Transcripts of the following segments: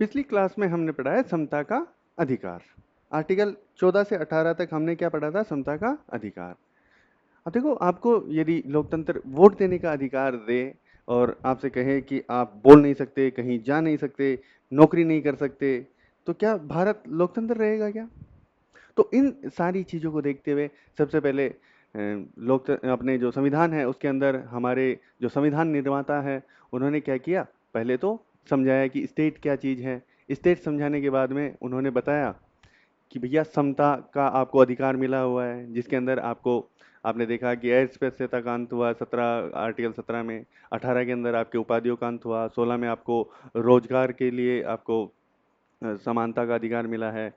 पिछली क्लास में हमने पढ़ा है समता का अधिकार। आर्टिकल 14 से 18 तक हमने क्या पढ़ा था? समता का अधिकार। अब देखो, आपको यदि लोकतंत्र वोट देने का अधिकार दे और आपसे कहे कि आप बोल नहीं सकते, कहीं जा नहीं सकते, नौकरी नहीं कर सकते, तो क्या भारत लोकतंत्र रहेगा क्या? तो इन सारी चीज़ों को देखते हुए सबसे पहले लोक अपने जो संविधान है उसके अंदर हमारे जो संविधान निर्माता है उन्होंने क्या किया? पहले तो समझाया कि स्टेट क्या चीज़ है। स्टेट समझाने के बाद में उन्होंने बताया कि भैया समता का आपको अधिकार मिला हुआ है, जिसके अंदर आपको आपने देखा कि अस्पृश्यता का अंत हुआ 17 आर्टिकल 17 में, 18 के अंदर आपके उपाधियों का अंत हुआ, 16 में आपको रोजगार के लिए आपको समानता का अधिकार मिला है।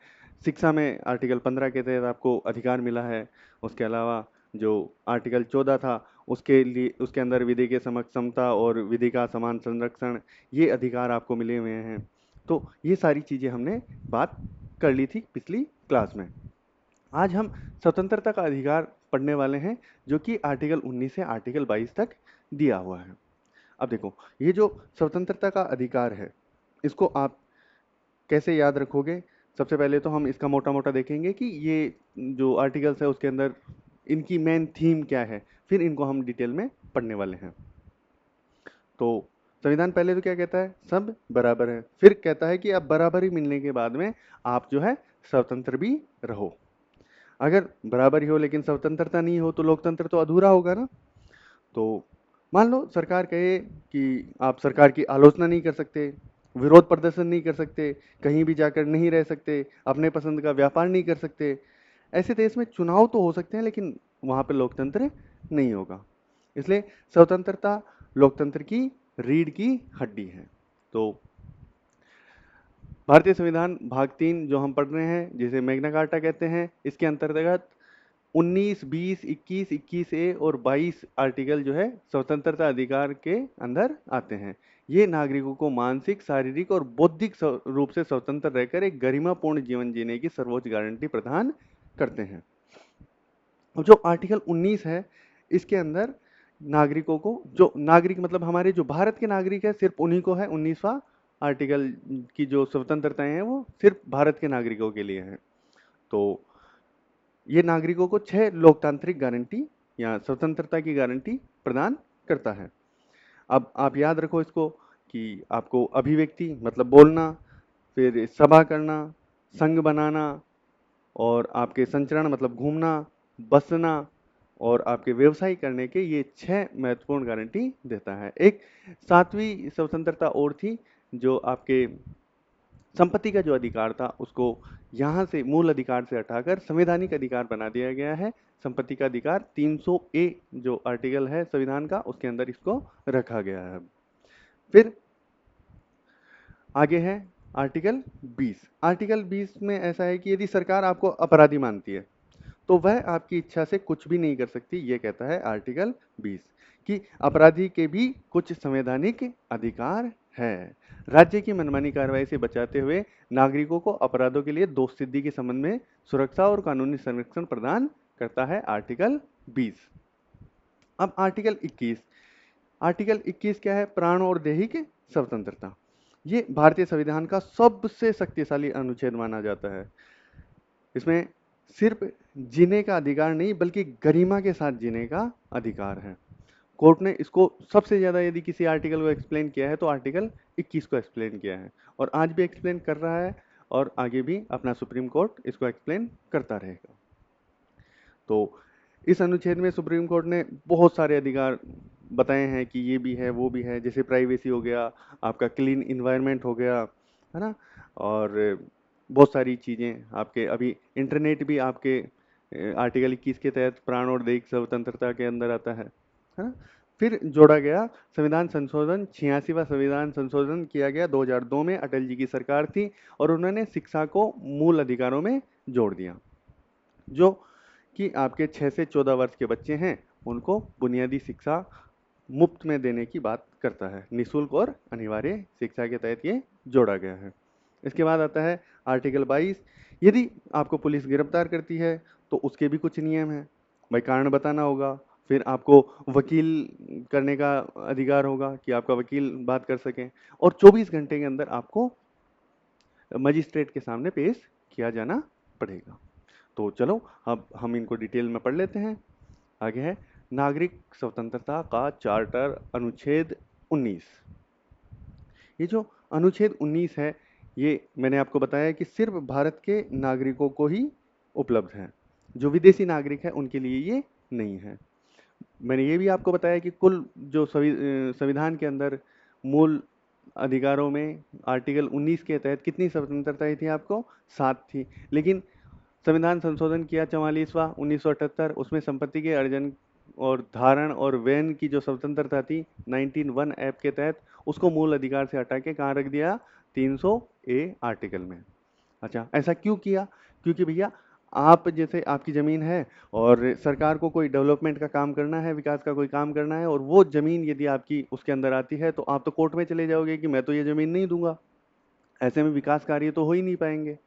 शिक्षा में आर्टिकल 15 के तहत आपको अधिकार मिला है। उसके अलावा जो आर्टिकल 14 था उसके लिए उसके अंदर विधि के समक्ष समता और विधि का समान संरक्षण, ये अधिकार आपको मिले हुए हैं। तो ये सारी चीज़ें हमने बात कर ली थी पिछली क्लास में। आज हम स्वतंत्रता का अधिकार पढ़ने वाले हैं, जो कि आर्टिकल 19 से आर्टिकल 22 तक दिया हुआ है। अब देखो, ये जो स्वतंत्रता का अधिकार है इसको आप कैसे याद रखोगे? सबसे पहले तो हम इसका मोटा मोटा देखेंगे कि ये जो आर्टिकल्स है उसके अंदर इनकी मेन थीम क्या है, फिर इनको हम डिटेल में पढ़ने वाले हैं। तो संविधान पहले तो क्या कहता है? सब बराबर है। फिर कहता है कि अब बराबरी मिलने के बाद में आप जो है स्वतंत्र भी रहो। अगर बराबरी हो लेकिन स्वतंत्रता नहीं हो तो लोकतंत्र तो अधूरा होगा ना। तो मान लो सरकार कहे कि आप सरकार की आलोचना नहीं कर सकते, विरोध प्रदर्शन नहीं कर सकते, कहीं भी जाकर नहीं रह सकते, अपने पसंद का व्यापार नहीं कर सकते। ऐसे देश में चुनाव तो हो सकते हैं लेकिन वहां पर लोकतंत्र नहीं होगा। इसलिए स्वतंत्रता लोकतंत्र की रीढ़ की हड्डी है। तो भारतीय संविधान भाग 3 जो हम पढ़ रहे हैं, जिसे मैग्ना कार्टा कहते हैं, इसके अंतर्गत 19, 20, 21, 21A और 22 आर्टिकल जो है स्वतंत्रता अधिकार के अंदर आते हैं। ये नागरिकों को मानसिक, शारीरिक और बौद्धिक रूप से स्वतंत्र रहकर एक गरिमापूर्ण जीवन जीने की सर्वोच्च गारंटी प्रदान करते हैं। और जो आर्टिकल 19 है इसके अंदर नागरिकों को, जो नागरिक मतलब हमारे जो भारत के नागरिक है, सिर्फ उन्हीं को है 19वां आर्टिकल की जो स्वतंत्रताएं हैं वो सिर्फ भारत के नागरिकों के लिए है। तो ये नागरिकों को 6 लोकतांत्रिक गारंटी या स्वतंत्रता की गारंटी प्रदान करता है। अब आप याद रखो इसको कि आपको अभिव्यक्ति मतलब बोलना, फिर सभा करना, संघ बनाना, और आपके संचरण मतलब घूमना, बसना और आपके व्यवसाय करने के, ये 6 महत्वपूर्ण गारंटी देता है। एक 7वीं स्वतंत्रता और थी, जो आपके संपत्ति का जो अधिकार था उसको यहाँ से मूल अधिकार से हटाकर संवैधानिक अधिकार बना दिया गया है। संपत्ति का अधिकार 300A जो आर्टिकल है संविधान का, उसके अंदर इसको रखा गया है। फिर आगे है आर्टिकल 20। आर्टिकल 20 में ऐसा है कि यदि सरकार आपको अपराधी मानती है तो वह आपकी इच्छा से कुछ भी नहीं कर सकती। ये कहता है आर्टिकल 20 कि अपराधी के भी कुछ संवैधानिक अधिकार है। राज्य की मनमानी कार्रवाई से बचाते हुए नागरिकों को अपराधों के लिए दोष सिद्धि के संबंध में सुरक्षा और कानूनी संरक्षण प्रदान करता है आर्टिकल 20। अब आर्टिकल 21। आर्टिकल 21 क्या है? प्राण और दैहिक स्वतंत्रता। ये भारतीय संविधान का सबसे शक्तिशाली अनुच्छेद माना जाता है। इसमें सिर्फ जीने का अधिकार नहीं बल्कि गरिमा के साथ जीने का अधिकार है। कोर्ट ने इसको सबसे ज्यादा यदि किसी आर्टिकल को एक्सप्लेन किया है तो आर्टिकल 21 को एक्सप्लेन किया है, और आज भी एक्सप्लेन कर रहा है और आगे भी अपना सुप्रीम कोर्ट इसको एक्सप्लेन करता रहेगा। तो इस अनुच्छेद में सुप्रीम कोर्ट ने बहुत सारे अधिकार बताए हैं कि ये भी है वो भी है, जैसे प्राइवेसी हो गया, आपका क्लीन इन्वायरमेंट हो गया, है ना, और बहुत सारी चीज़ें आपके अभी इंटरनेट भी आपके आर्टिकल 21 के तहत प्राण और दैहिक स्वतंत्रता के अंदर आता है ना। फिर जोड़ा गया संविधान संशोधन, 86वां संविधान संशोधन किया गया 2002 में, अटल जी की सरकार थी और उन्होंने शिक्षा को मूल अधिकारों में जोड़ दिया। जो कि आपके 6 से 14 वर्ष के बच्चे हैं उनको बुनियादी शिक्षा मुफ्त में देने की बात करता है। निःशुल्क और अनिवार्य शिक्षा के तहत ये जोड़ा गया है। इसके बाद आता है आर्टिकल 22। यदि आपको पुलिस गिरफ्तार करती है तो उसके भी कुछ नियम हैं। भाई कारण बताना होगा, फिर आपको वकील करने का अधिकार होगा कि आपका वकील बात कर सकें, और 24 घंटे के अंदर आपको मजिस्ट्रेट के सामने पेश किया जाना पड़ेगा। तो चलो अब हम इनको डिटेल में पढ़ लेते हैं। आगे है नागरिक स्वतंत्रता का चार्टर अनुच्छेद 19। ये जो अनुच्छेद 19 है, ये मैंने आपको बताया कि सिर्फ भारत के नागरिकों को ही उपलब्ध है, जो विदेशी नागरिक है उनके लिए ये नहीं है। मैंने ये भी आपको बताया कि कुल जो संविधान के अंदर मूल अधिकारों में आर्टिकल 19 के तहत कितनी स्वतंत्रताएं थी आपको? 7 थी। लेकिन संविधान संशोधन किया 44वां 1978, उसमें संपत्ति के अर्जन और धारण और वहन की जो स्वतंत्रता थी 19(1) एक्ट के तहत, उसको मूल अधिकार से हटा के कहाँ रख दिया? 300A आर्टिकल में। अच्छा, ऐसा क्यों किया? क्योंकि भैया आप जैसे आपकी ज़मीन है और सरकार को कोई डेवलपमेंट का काम करना है, विकास का कोई काम करना है, और वो ज़मीन यदि आपकी उसके अंदर आती है तो आप तो कोर्ट में चले जाओगे कि मैं तो ये ज़मीन नहीं दूंगा। ऐसे में विकास कार्य तो हो ही नहीं पाएंगे।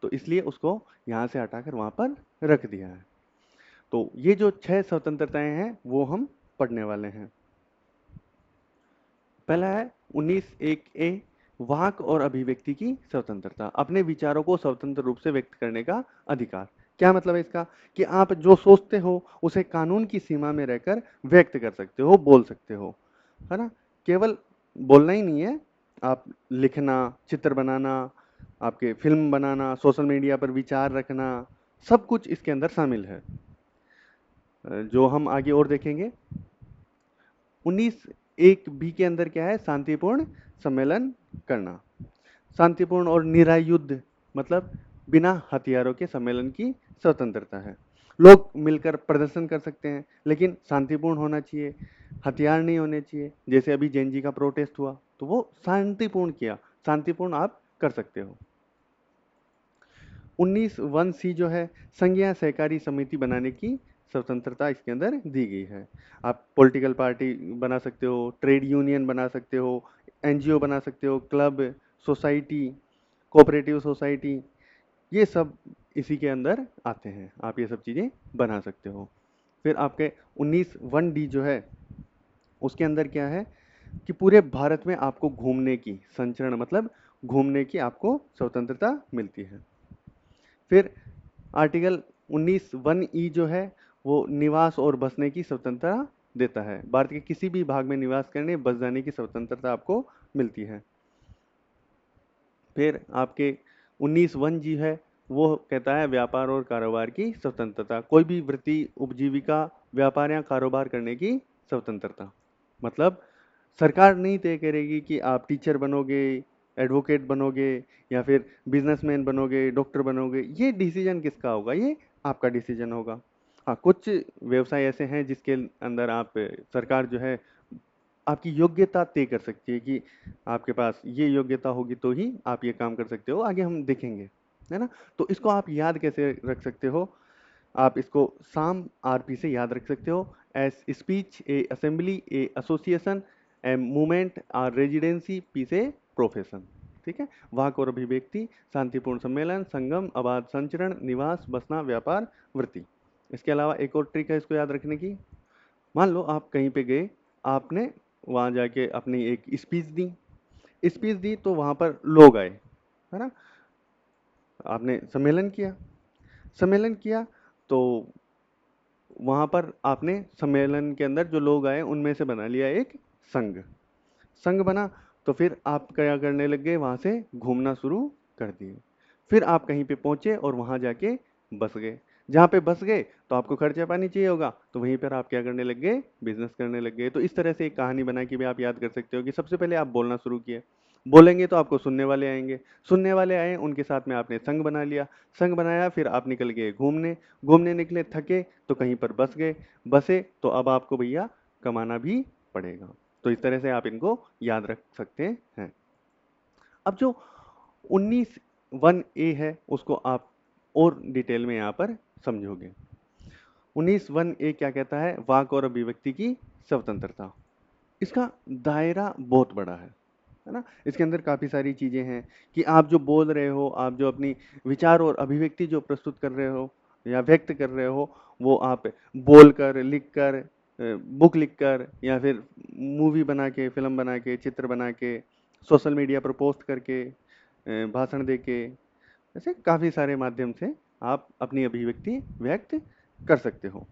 तो इसलिए उसको यहाँ से हटाकर वहाँ पर रख दिया है। तो ये जो 6 स्वतंत्रताएं हैं वो हम पढ़ने वाले हैं। पहला है 19(1)(a) वाक और अभिव्यक्ति की स्वतंत्रता, अपने विचारों को स्वतंत्र रूप से व्यक्त करने का अधिकार। क्या मतलब है इसका? कि आप जो सोचते हो उसे कानून की सीमा में रहकर व्यक्त कर सकते हो, बोल सकते हो, है ना? केवल बोलना ही नहीं है, आप लिखना, चित्र बनाना, आपके फिल्म बनाना, सोशल मीडिया पर विचार रखना, सब कुछ इसके अंदर शामिल है, जो हम आगे और देखेंगे। 19(1)(b) के अंदर क्या है? शांतिपूर्ण सम्मेलन करना। शांतिपूर्ण और निरायुध मतलब बिना हथियारों के सम्मेलन की स्वतंत्रता है। लोग मिलकर प्रदर्शन कर सकते हैं, लेकिन शांतिपूर्ण होना चाहिए, हथियार नहीं होने चाहिए। जैसे अभी जैन जी का प्रोटेस्ट हुआ तो वो शांतिपूर्ण किया, शांतिपूर्ण आप कर सकते हो। 19(1)(c) जो है संघीय सहकारी समिति बनाने की स्वतंत्रता इसके अंदर दी गई है। आप पॉलिटिकल पार्टी बना सकते हो, ट्रेड यूनियन बना सकते हो, एनजीओ बना सकते हो, क्लब, सोसाइटी, कोऑपरेटिव सोसाइटी, ये सब इसी के अंदर आते हैं। आप ये सब चीज़ें बना सकते हो। फिर आपके 19(1)(d) जो है उसके अंदर क्या है कि पूरे भारत में आपको घूमने की, संचरण मतलब घूमने की आपको स्वतंत्रता मिलती है। फिर आर्टिकल 19(1)(e) जो है वो निवास और बसने की स्वतंत्रता देता है। भारत के किसी भी भाग में निवास करने, बस जाने की स्वतंत्रता आपको मिलती है। फिर आपके 19(1)(g) है वो कहता है व्यापार और कारोबार की स्वतंत्रता, कोई भी वृत्ति, उपजीविका, व्यापार या कारोबार करने की स्वतंत्रता। मतलब सरकार नहीं तय करेगी कि आप टीचर बनोगे, एडवोकेट बनोगे, या फिर बिजनेसमैन बनोगे, डॉक्टर बनोगे। ये डिसीजन किसका होगा? ये आपका डिसीजन होगा। हाँ, कुछ व्यवसाय ऐसे हैं जिसके अंदर आप, सरकार जो है आपकी योग्यता तय कर सकती है कि आपके पास ये योग्यता होगी तो ही आप ये काम कर सकते हो। आगे हम देखेंगे, है ना? तो इसको आप याद कैसे रख सकते हो? आप इसको साम आरपी से याद रख सकते हो। S speech, A assembly, A association, M movement, R residency, P से प्रोफेशन। ठीक है? वाक और अभिव्यक्ति, शांतिपूर्ण सम्मेलन, संगम, आबाद संचरण, निवास, बसना, व्यापार, वृत्ति। इसके अलावा एक और ट्रिक है इसको याद रखने की। मान लो आप कहीं पे गए, आपने वहाँ जाके अपनी एक स्पीच दी तो वहाँ पर लोग आए, है ना? आपने सम्मेलन किया तो वहाँ पर आपने सम्मेलन के अंदर जो लोग आए उनमें से बना लिया एक संघ बना। तो फिर आप क्या करने लग गए? वहाँ से घूमना शुरू कर दिए। फिर आप कहीं पे पहुँचे और वहाँ जाके बस गए। जहाँ पे बस गए तो आपको खर्चा पानी चाहिए होगा, तो वहीं पर आप क्या करने लग गए? बिजनेस करने लग गए। तो इस तरह से एक कहानी बना के भी आप याद कर सकते हो कि सबसे पहले आप बोलना शुरू किए, बोलेंगे तो आपको सुनने वाले आएंगे, सुनने वाले आए, उनके साथ में आपने संघ बना लिया, संघ बनाया, फिर आप निकल गए घूमने, घूमने निकले, थके तो कहीं पर बस गए, बसे तो अब आपको भैया कमाना भी पड़ेगा। तो इस तरह से आप इनको याद रख सकते हैं। अब जो 19(1)(a) है उसको आप और डिटेल में यहाँ पर समझोगे। 19(1)(a) क्या कहता है? वाक और अभिव्यक्ति की स्वतंत्रता। इसका दायरा बहुत बड़ा है ना? इसके अंदर काफी सारी चीजें हैं कि आप जो बोल रहे हो, आप जो अपनी विचार और अभिव्यक्ति जो प्रस्तुत कर रहे हो या व्यक्त कर रहे हो, वो आप बोलकर, लिखकर, बुक लिखकर, या फिर मूवी बना के, फिल्म बना के, चित्र बना के, सोशल मीडिया पर पोस्ट करके, भाषण दे के, ऐसे काफ़ी सारे माध्यम से आप अपनी अभिव्यक्ति व्यक्त कर सकते हो।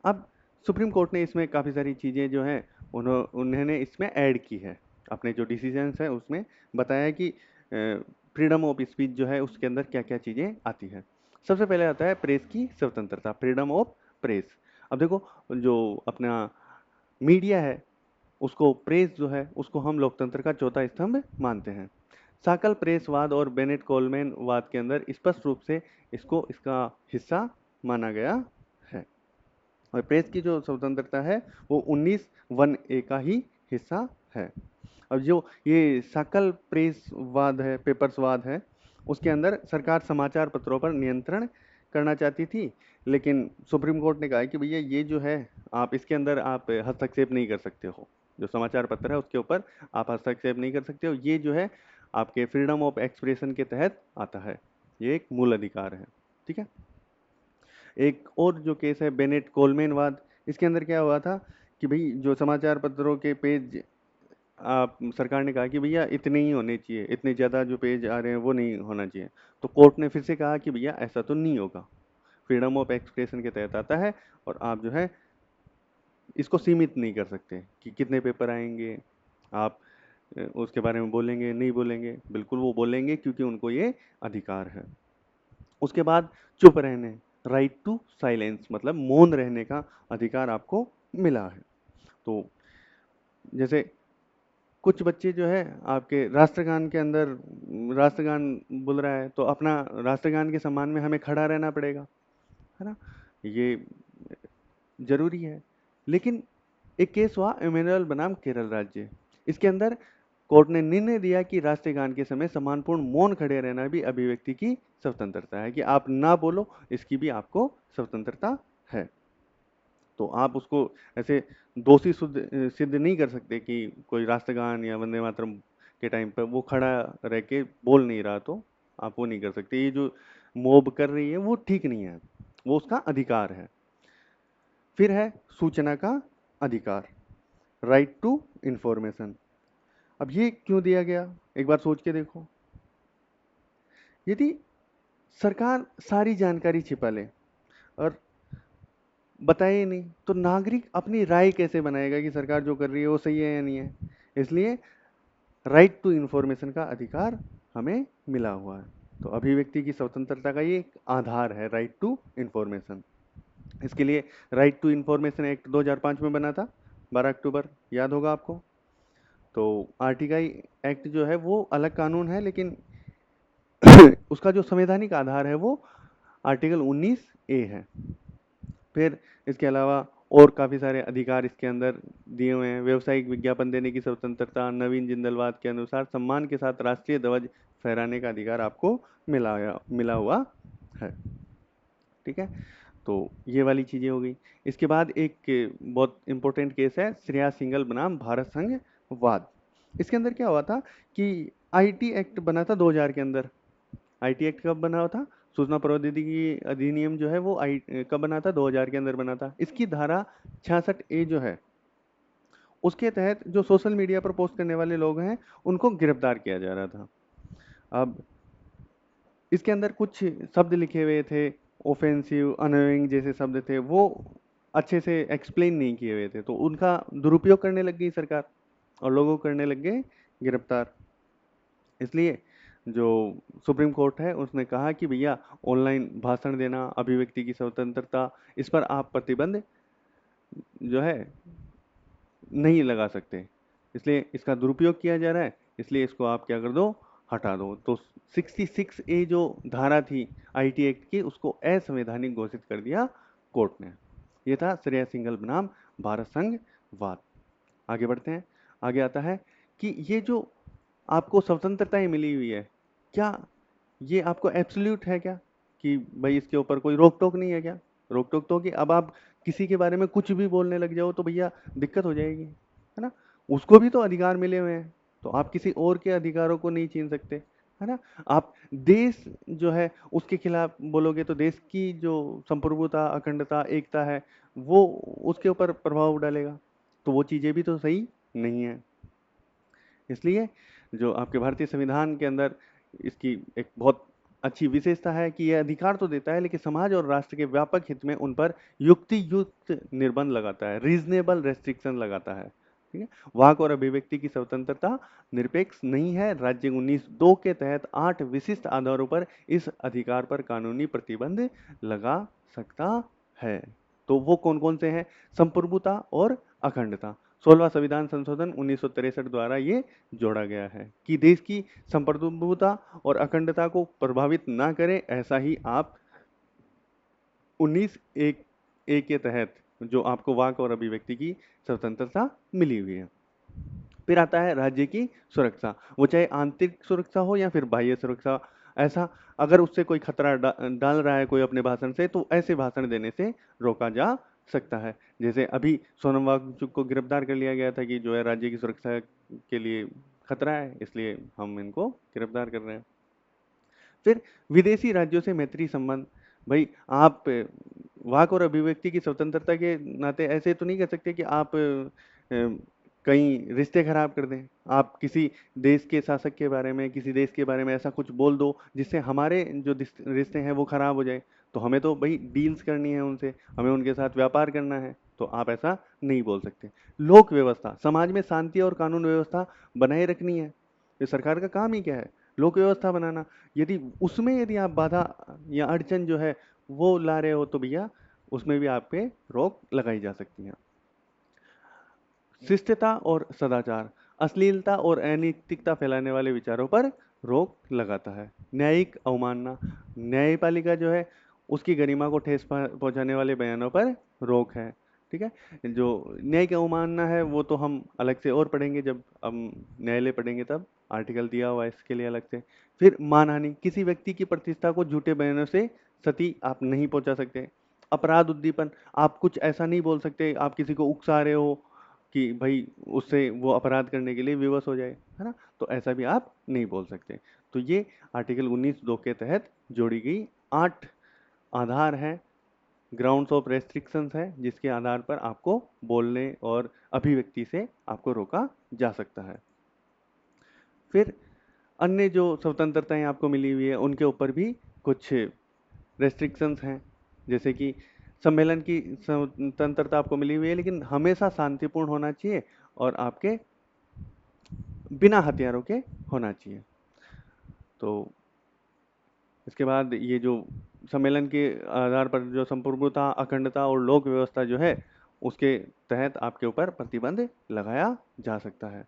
अब सुप्रीम कोर्ट ने इसमें काफ़ी सारी चीज़ें जो हैं उन्होंने इसमें ऐड की है, अपने जो डिसीजंस हैं उसमें बताया कि फ्रीडम ऑफ स्पीच जो है उसके अंदर क्या क्या चीज़ें आती हैं। सबसे पहले आता है प्रेस की स्वतंत्रता, फ्रीडम ऑफ प्रेस। अब देखो, जो अपना मीडिया है उसको, प्रेस जो है उसको हम लोकतंत्र का चौथा स्तंभ मानते हैं। साकल प्रेसवाद और बेनेट कोलमैन वाद के अंदर स्पष्ट रूप से इसको इसका हिस्सा माना गया है। और प्रेस की जो स्वतंत्रता है वो 19(1)(a) का ही हिस्सा है। अब जो ये सकल प्रेसवाद है, पेपर्सवाद है, उसके अंदर सरकार समाचार पत्रों पर नियंत्रण करना चाहती थी, लेकिन सुप्रीम कोर्ट ने कहा है कि भैया ये जो है आप इसके अंदर आप हस्तक्षेप नहीं कर सकते हो। जो समाचार पत्र है उसके ऊपर आप हस्तक्षेप नहीं कर सकते हो, ये जो है आपके फ्रीडम ऑफ एक्सप्रेशन के तहत आता है, ये एक मूल अधिकार है। ठीक है। एक और जो केस है बेनेट कोलमैन वाद, इसके अंदर क्या हुआ था कि भाई जो समाचार पत्रों के पेज, आप सरकार ने कहा कि भैया इतने ही होने चाहिए, इतने ज़्यादा जो पेज आ रहे हैं वो नहीं होना चाहिए। तो कोर्ट ने फिर से कहा कि भैया ऐसा तो नहीं होगा, फ्रीडम ऑफ एक्सप्रेशन के तहत आता है और आप जो है इसको सीमित नहीं कर सकते कि कितने पेपर आएंगे, आप उसके बारे में बोलेंगे नहीं बोलेंगे, बिल्कुल वो बोलेंगे क्योंकि उनको ये अधिकार है। उसके बाद चुप रहने, राइट टू साइलेंस, मतलब मौन रहने का अधिकार आपको मिला है। तो जैसे कुछ बच्चे जो है आपके राष्ट्रगान के अंदर राष्ट्रगान बोल रहा है तो अपना राष्ट्रगान के सम्मान में हमें खड़ा रहना पड़ेगा, है ना, ये जरूरी है। लेकिन एक केस हुआ इमैनुअल बनाम केरल राज्य, इसके अंदर कोर्ट ने निर्णय दिया कि राष्ट्रीय गान के समय सम्मानपूर्ण मौन खड़े रहना भी अभिव्यक्ति की स्वतंत्रता है, कि आप ना बोलो, इसकी भी आपको स्वतंत्रता है। तो आप उसको ऐसे दोषी सिद्ध नहीं कर सकते कि कोई राष्ट्रगान या वंदे मातरम के टाइम पर वो खड़ा रह के बोल नहीं रहा, तो आप वो नहीं कर सकते। ये जो मोब कर रही है वो ठीक नहीं है, वो उसका अधिकार है। फिर है सूचना का अधिकार, राइट टू इंफॉर्मेशन। अब ये क्यों दिया गया, एक बार सोच के देखो। यदि सरकार सारी जानकारी छिपा ले और बताए ही नहीं, तो नागरिक अपनी राय कैसे बनाएगा कि सरकार जो कर रही है वो सही है या नहीं है। इसलिए राइट टू इंफॉर्मेशन का अधिकार हमें मिला हुआ है। तो अभिव्यक्ति की स्वतंत्रता का ये एक आधार है, राइट टू इंफॉर्मेशन। इसके लिए राइट टू इंफॉर्मेशन एक्ट 2005 में बना था, 12 अक्टूबर, याद होगा आपको। तो आरटीआई एक्ट जो है वो अलग कानून है, लेकिन उसका जो संवैधानिक आधार है वो आर्टिकल 19(a) है। फिर इसके अलावा और काफ़ी सारे अधिकार इसके अंदर दिए हुए हैं। व्यवसायिक विज्ञापन देने की स्वतंत्रता, नवीन जिंदलवाद के अनुसार सम्मान के साथ राष्ट्रीय ध्वज फहराने का अधिकार आपको मिला हुआ है। ठीक है, तो ये वाली चीज़ें हो गई। इसके बाद एक बहुत इंपॉर्टेंट केस है श्रेया सिंघल बनाम भारत संघ वाद। इसके अंदर क्या हुआ था कि आईटी एक्ट बना था 2000 के अंदर। आईटी एक्ट कब बना था, सूचना प्रौद्योगिकी अधिनियम जो है वो आई कब बना था, 2000 के अंदर बना था। इसकी धारा 66(a) जो है उसके तहत जो सोशल मीडिया पर पोस्ट करने वाले लोग हैं उनको गिरफ्तार किया जा रहा था। अब इसके अंदर कुछ शब्द लिखे हुए थे, ऑफेंसिव, अनोइंग जैसे शब्द थे, वो अच्छे से एक्सप्लेन नहीं किए हुए थे, तो उनका दुरुपयोग करने लग गई सरकार और लोगों को करने लग गए गिरफ्तार। इसलिए जो सुप्रीम कोर्ट है उसने कहा कि भैया ऑनलाइन भाषण देना, अभिव्यक्ति की स्वतंत्रता, इस पर आप प्रतिबंध जो है नहीं लगा सकते, इसलिए इसका दुरुपयोग किया जा रहा है, इसलिए इसको आप क्या कर दो, हटा दो। तो 66(a) जो धारा थी आईटी एक्ट की, उसको असंवैधानिक घोषित कर दिया कोर्ट ने। ये था श्रेया सिंघल बनाम भारत संघ वाद। आगे बढ़ते हैं। आगे आता है कि ये जो आपको स्वतंत्रताएं मिली हुई है, क्या ये आपको एब्सोल्यूट है क्या, कि भाई इसके ऊपर कोई रोक टोक नहीं है क्या। रोक टोक तो होगी, अब आप किसी के बारे में कुछ भी बोलने लग जाओ तो भैया दिक्कत हो जाएगी, है ना। उसको भी तो अधिकार मिले हुए हैं, तो आप किसी और के अधिकारों को नहीं छीन सकते, है ना। आप देश जो है उसके खिलाफ बोलोगे तो देश की जो संप्रभुता, अखंडता, एकता है वो उसके ऊपर प्रभाव डालेगा, तो वो चीज़ें भी तो सही नहीं है। इसलिए जो आपके भारतीय संविधान के अंदर इसकी एक बहुत अच्छी विशेषता है कि यह अधिकार तो देता है लेकिन समाज और राष्ट्र के व्यापक हित में उन पर युक्ति युक्त निर्बंध लगाता है, रीजनेबल रेस्ट्रिक्शन लगाता है। ठीक है, वाक और अभिव्यक्ति की स्वतंत्रता निरपेक्ष नहीं है। राज्य 19(2) के तहत 8 विशिष्ट आधारों पर इस अधिकार पर कानूनी प्रतिबंध लगा सकता है। तो वो कौन कौन से हैं? संप्रभुता और अखंडता। 16वां संविधान संशोधन 1963 द्वारा ये जोड़ा गया है कि देश की संप्रभुता और अखंडता को प्रभावित ना करे, ऐसा ही आप 19(1) के तहत जो आपको वाक और अभिव्यक्ति की स्वतंत्रता मिली हुई है। फिर आता है राज्य की सुरक्षा, वो चाहे आंतरिक सुरक्षा हो या फिर बाह्य सुरक्षा। ऐसा अगर उससे कोई खतरा डाल रहा है कोई अपने भाषण से, तो ऐसे भाषण देने से रोका जा सकता है। जैसे अभी सोनम वांगचुक को गिरफ्तार कर लिया गया था कि जो है राज्य की सुरक्षा के लिए खतरा है, इसलिए हम इनको गिरफ्तार कर रहे हैं। फिर विदेशी राज्यों से मैत्री संबंध। भाई आप वाक और अभिव्यक्ति की स्वतंत्रता के नाते ऐसे तो नहीं कर सकते कि आप कहीं रिश्ते खराब कर दें। आप किसी देश के शासक के बारे में, किसी देश के बारे में ऐसा कुछ बोल दो जिससे हमारे जो रिश्ते हैं वो खराब हो जाए। तो हमें तो भाई डील्स करनी है उनसे, हमें उनके साथ व्यापार करना है, तो आप ऐसा नहीं बोल सकते। लोक व्यवस्था, समाज में शांति और कानून व्यवस्था बनाए रखनी है। ये सरकार का काम ही क्या है? लोक व्यवस्था बनाना। यदि आप बाधा या अड़चन जो है वो ला रहे हो, तो भैया उसमें भी आप पे रोक लगाई जा सकती है। शिष्टता और सदाचार, अश्लीलता और अनैतिकता फैलाने वाले विचारों पर रोक लगाता है। न्यायिक अवमानना, न्यायपालिका जो है उसकी गरिमा को ठेस पहुंचाने वाले बयानों पर रोक है। ठीक है, जो न्यायिक अवमानना है वो तो हम अलग से और पढ़ेंगे, जब हम न्यायालय पढ़ेंगे तब आर्टिकल दिया हुआ है इसके लिए अलग से। फिर मानहानि, किसी व्यक्ति की प्रतिष्ठा को झूठे बयानों से क्षति आप नहीं पहुंचा सकते। अपराध उद्दीपन, आप कुछ ऐसा नहीं बोल सकते, आप किसी को उकसा रहे हो कि भाई उससे वो अपराध करने के लिए विवश हो जाए, है ना, तो ऐसा भी आप नहीं बोल सकते। तो ये आर्टिकल 19(2) के तहत जोड़ी गई 8 आधार हैं, ग्राउंड्स ऑफ रेस्ट्रिक्शंस है, जिसके आधार पर आपको बोलने और अभिव्यक्ति से आपको रोका जा सकता है। फिर अन्य जो स्वतंत्रताएं आपको मिली हुई है उनके ऊपर भी कुछ रेस्ट्रिक्शंस हैं, जैसे कि सम्मेलन की स्वतंत्रता आपको मिली हुई है लेकिन हमेशा शांतिपूर्ण होना चाहिए और आपके बिना हथियारों के होना चाहिए। तो इसके बाद ये जो सम्मेलन के आधार पर जो संप्रभुता, अखंडता और लोक व्यवस्था जो है उसके तहत आपके ऊपर प्रतिबंध लगाया जा सकता है।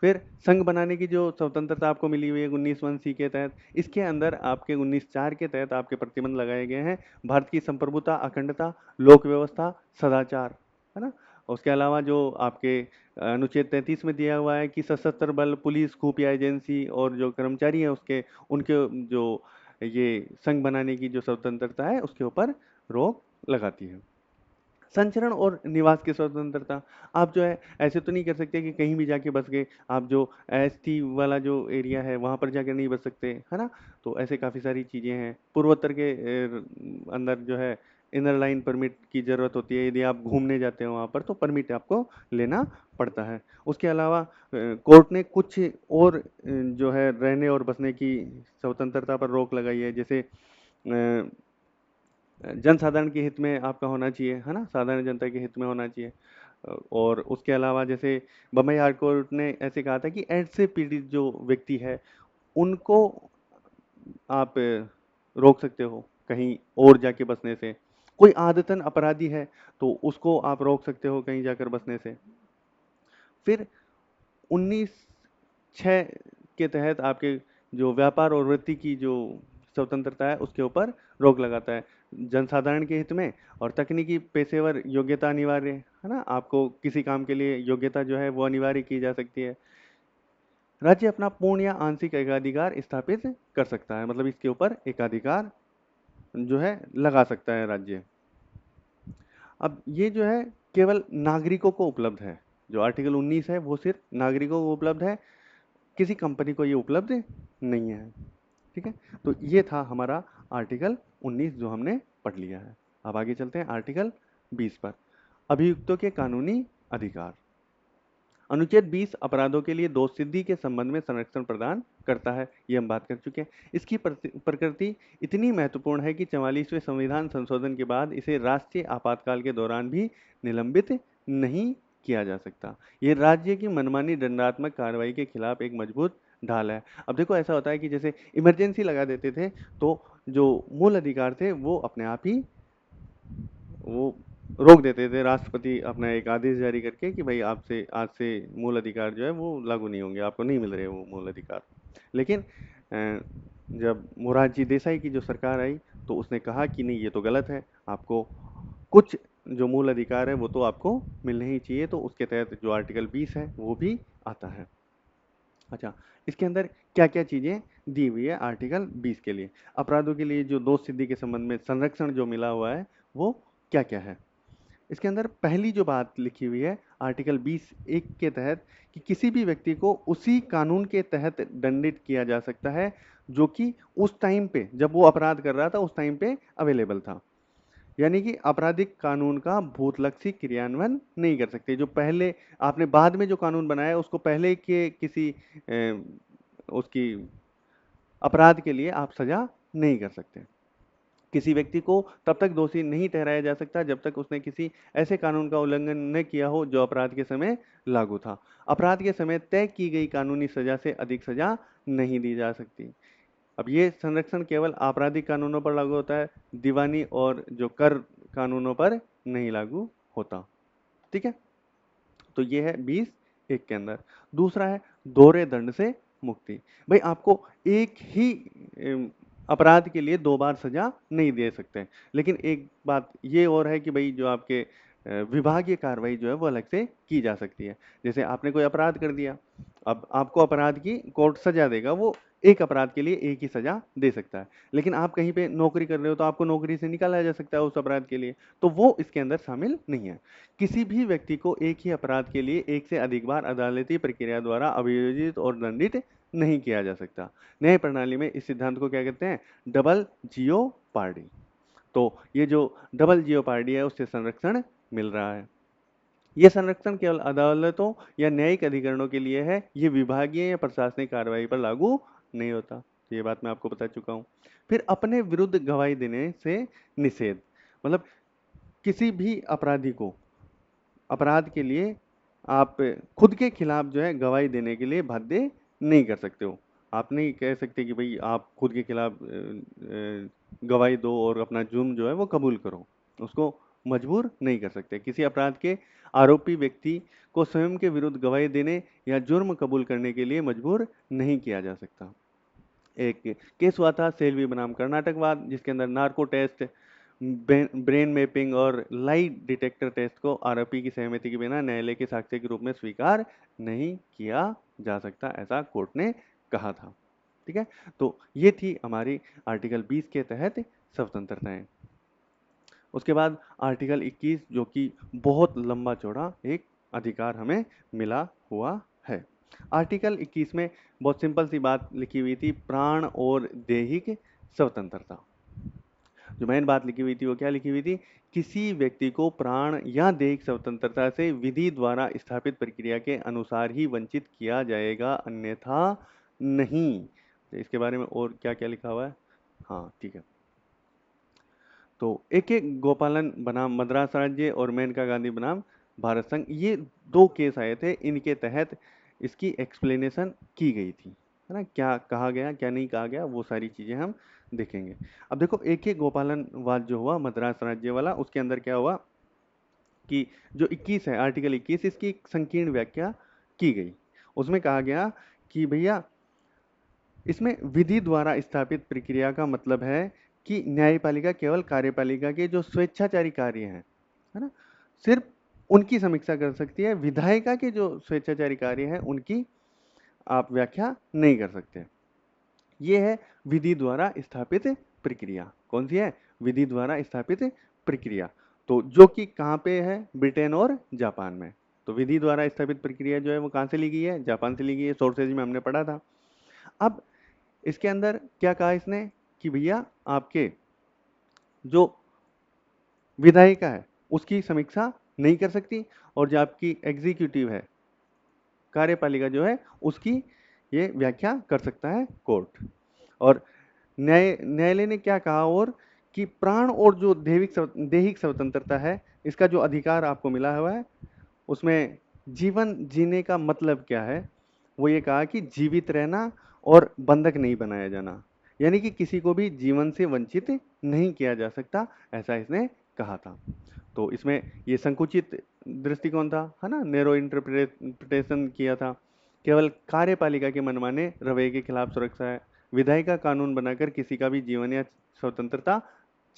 फिर संघ बनाने की जो स्वतंत्रता आपको मिली हुई है 19(1) के तहत, इसके अंदर आपके 19(4) के तहत आपके प्रतिबंध लगाए गए हैं। भारत की संप्रभुता, अखंडता, लोक व्यवस्था, सदाचार, है ना। उसके अलावा जो आपके अनुच्छेद 33 में दिया हुआ है कि सशस्त्र बल, पुलिस, खुफिया एजेंसी और जो कर्मचारी हैं उसके उनके जो ये संघ बनाने की जो स्वतंत्रता है उसके ऊपर रोक लगाती है। संचरण और निवास की स्वतंत्रता, आप जो है ऐसे तो नहीं कर सकते कि कहीं भी जाके बस गए, आप जो एसटी वाला जो एरिया है वहां पर जाकर नहीं बस सकते, है ना। तो ऐसे काफ़ी सारी चीज़ें हैं। पूर्वोत्तर के अंदर जो है इनर लाइन परमिट की ज़रूरत होती है, यदि आप घूमने जाते हो वहाँ पर तो परमिट आपको लेना पड़ता है। उसके अलावा कोर्ट ने कुछ और जो है रहने और बसने की स्वतंत्रता पर रोक लगाई है, जैसे जनसाधारण के हित में आपका होना चाहिए, है ना, साधारण जनता के हित में होना चाहिए। और उसके अलावा जैसे बम्बई हाई कोर्ट ने ऐसे कहा था कि एड्स से पीड़ित जो व्यक्ति है उनको आप रोक सकते हो कहीं और जाके बसने से। कोई आदतन अपराधी है तो उसको आप रोक सकते हो कहीं जाकर बसने से। फिर 19(6) के तहत आपके जो व्यापार और वृत्ति की जो स्वतंत्रता है उसके ऊपर रोक लगाता है, जनसाधारण के हित में। और तकनीकी पेशेवर योग्यता अनिवार्य है ना, आपको किसी काम के लिए योग्यता जो है वो अनिवार्य की जा सकती है। राज्य अपना पूर्ण या आंशिक एकाधिकार स्थापित कर सकता है, मतलब इसके ऊपर एकाधिकार जो है लगा सकता है राज्य। अब ये जो है केवल नागरिकों को उपलब्ध है, जो आर्टिकल 19 है वो सिर्फ नागरिकों को उपलब्ध है, किसी कंपनी को ये उपलब्ध नहीं है। ठीक है, तो ये था हमारा आर्टिकल 19 जो हमने पढ़ लिया है। अब आगे चलते हैं आर्टिकल 20 पर, अभियुक्तों के कानूनी अधिकार। अनुच्छेद 20 अपराधों के लिए दोष सिद्धि के संबंध में संरक्षण प्रदान करता है, ये हम बात कर चुके हैं। इसकी प्रकृति इतनी महत्वपूर्ण है कि 44वें संविधान संशोधन के बाद इसे राष्ट्रीय आपातकाल के दौरान भी निलंबित नहीं किया जा सकता। ये राज्य की मनमानी दंडात्मक कार्रवाई के खिलाफ एक मजबूत ढाल है। अब देखो ऐसा होता है कि जैसे इमरजेंसी लगा देते थे तो जो मूल अधिकार थे वो अपने आप ही वो रोक देते थे, राष्ट्रपति अपना एक आदेश जारी करके कि भाई आपसे आज से मूल अधिकार जो है वो लागू नहीं होंगे, आपको नहीं मिल रहे वो मूल अधिकार। लेकिन जब मोरारजी देसाई की जो सरकार आई तो उसने कहा कि नहीं, ये तो गलत है, आपको कुछ जो मूल अधिकार है वो तो आपको मिलने ही चाहिए। तो उसके तहत जो आर्टिकल 20 है वो भी आता है। अच्छा, इसके अंदर क्या क्या चीजें दी हुई है आर्टिकल 20 के लिए? अपराधों के लिए जो दोष सिद्धि के संबंध में संरक्षण जो मिला हुआ है वो क्या क्या है? इसके अंदर पहली जो बात लिखी हुई है आर्टिकल 20(1) के तहत कि किसी भी व्यक्ति को उसी कानून के तहत दंडित किया जा सकता है जो कि उस टाइम पे जब वो अपराध कर रहा था उस टाइम पे अवेलेबल था। यानी कि आपराधिक कानून का भूतलक्षी क्रियान्वयन नहीं कर सकते। जो पहले आपने बाद में जो कानून बनाया उसको पहले के किसी उसकी अपराध के लिए आप सजा नहीं कर सकते। किसी व्यक्ति को तब तक दोषी नहीं ठहराया जा सकता जब तक उसने किसी ऐसे कानून का उल्लंघन न किया हो जो अपराध के समय लागू था। अपराध के समय तय की गई कानूनी सजा से अधिक सजा नहीं दी जा सकती। अब ये संरक्षण केवल आपराधिक कानूनों पर लागू होता है, दीवानी और जो कर कानूनों पर नहीं लागू होता। ठीक है, तो ये है 20(1) के अंदर। दूसरा है दोहरे दंड से मुक्ति। भाई आपको एक ही अपराध के लिए 2 बार सजा नहीं दे सकते, लेकिन एक बात ये और है कि भाई जो आपके विभागीय कार्रवाई जो है वो अलग से की जा सकती है। जैसे आपने कोई अपराध कर दिया, अब आपको अपराध की कोर्ट सजा देगा, वो एक अपराध के लिए एक ही सजा दे सकता है। लेकिन आप कहीं पे नौकरी कर रहे हो तो आपको नौकरी से निकाला जा सकता है उस अपराध के लिए, तो वो इसके अंदर शामिल नहीं है। किसी भी व्यक्ति को एक ही अपराध के लिए एक से अधिक बार अदालती प्रक्रिया द्वारा अभियोजित और दंडित नहीं किया जा सकता। न्याय प्रणाली में इस सिद्धांत को क्या कहते हैं? Double jeopardy. तो ये जो डबल जियोपार्डी है उससे संरक्षण मिल रहा है। यह संरक्षण केवल अदालतों या न्यायिक अधिकरणों के लिए है, ये विभागीय या प्रशासनिक कार्रवाई पर लागू नहीं होता। तो ये बात मैं आपको बता चुका हूं। फिर अपने विरुद्ध गवाही देने से निषेध, मतलब किसी भी अपराधी को अपराध के लिए आप खुद के खिलाफ जो है गवाही देने के लिए बाध्य नहीं कर सकते हो। आप नहीं कह सकते कि भाई आप खुद के खिलाफ गवाही दो और अपना जुर्म जो है वो कबूल करो, उसको मजबूर नहीं कर सकते। किसी अपराध के आरोपी व्यक्ति को स्वयं के विरुद्ध गवाही देने या जुर्म कबूल करने के लिए मजबूर नहीं किया जा सकता। एक केस हुआ था सेल्वी बनाम कर्नाटकवाद, जिसके अंदर नार्को टेस्ट, ब्रेन मैपिंग और लाई डिटेक्टर टेस्ट को आरोपी की सहमति के बिना न्यायालय के साक्ष्य के रूप में स्वीकार नहीं किया जा सकता, ऐसा कोर्ट ने कहा था। ठीक है, तो ये थी हमारी आर्टिकल 20 के तहत स्वतंत्रताएं। उसके बाद आर्टिकल 21 जो कि बहुत लंबा चौड़ा एक अधिकार हमें मिला हुआ है। आर्टिकल 21 में बहुत सिंपल सी बात लिखी हुई थी, प्राण और दैहिक स्वतंत्रता। जो मेन बात लिखी हुई थी वो क्या लिखी हुई थी? किसी व्यक्ति को प्राण या दैहिक स्वतंत्रता से विधि द्वारा स्थापित प्रक्रिया के अनुसार ही वंचित किया जाएगा, अन्यथा नहीं। तो इसके बारे में और क्या क्या लिखा हुआ है? हाँ ठीक है, तो एक गोपालन बनाम मद्रास राज्य और मेनका गांधी बनाम भारत संघ, ये 2 केस आए थे, इनके तहत इसकी एक्सप्लेनेशन की गई थी, है ना? क्या कहा गया क्या नहीं कहा गया वो सारी चीजें हम देखेंगे। अब देखो एक गोपालन वाद जो हुआ मद्रास राज्य वाला, उसके अंदर क्या हुआ कि जो 21 है आर्टिकल 21, इसकी एक संकीर्ण व्याख्या की गई। उसमें कहा गया कि भैया इसमें विधि द्वारा स्थापित प्रक्रिया का मतलब है कि न्यायपालिका केवल कार्यपालिका के जो स्वेच्छाचारी कार्य हैं, है ना, सिर्फ उनकी समीक्षा कर सकती है। विधायिका के जो स्वेच्छाचारी कार्य हैं उनकी आप व्याख्या नहीं कर सकते। ये है विधि द्वारा स्थापित प्रक्रिया। कौन सी है? विधि द्वारा स्थापित प्रक्रिया। तो जो कि कहाँ पे है? ब्रिटेन और जापान में। तो विधि द्वारा स्थापित प्रक्रिया जो है वो कहाँ से ली गई है? जापान से ली गई है, सोर्सेज में हमने पढ़ा था। अब इसके अंदर क्या कहा इसने कि भैया आपके जो विधायिका है उसकी समीक्षा नहीं कर सकती, और जो आपकी एग्जीक्यूटिव है कार्यपालिका जो है उसकी ये व्याख्या कर सकता है कोर्ट। और न्यायालय ने क्या कहा और कि प्राण और जो दैहिक स्वतंत्रता है, इसका जो अधिकार आपको मिला हुआ है, उसमें जीवन जीने का मतलब क्या है, वो ये कहा कि जीवित रहना और बंधक नहीं बनाया जाना, यानी कि किसी को भी जीवन से वंचित नहीं किया जा सकता, ऐसा इसने कहा था। तो इसमें ये संकुचित दृष्टिकोण था, है ना, नैरो इंटरप्रिटेशन किया था। केवल कार्यपालिका के मनमाने रवैये के खिलाफ सुरक्षा है। विधायिका कानून बनाकर किसी का भी जीवन या स्वतंत्रता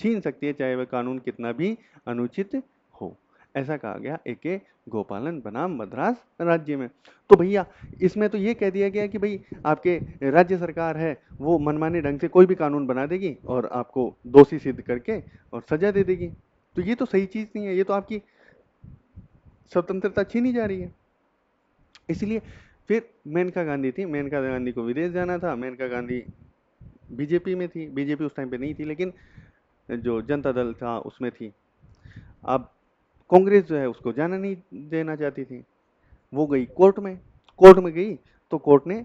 छीन सकती है, चाहे वह कानून कितना भी अनुचित हो, ऐसा कहा गया AK गोपालन बनाम मद्रास राज्य में। तो भैया इसमें तो ये कह दिया गया कि भाई आपके राज्य सरकार है वो मनमाने ढंग से कोई भी कानून बना देगी और आपको दोषी सिद्ध करके और सजा दे देगी। तो ये तो सही चीज नहीं है, ये तो आपकी स्वतंत्रता छीनी जा रही है। इसलिए फिर मेनका गांधी थी, मेनका गांधी को विदेश जाना था, मेनका गांधी बीजेपी में थी, बीजेपी उस टाइम पे नहीं थी लेकिन जो जनता दल था उसमें थी। अब कांग्रेस जो है उसको जाना नहीं देना चाहती थी, वो गई कोर्ट में। कोर्ट में गई तो कोर्ट ने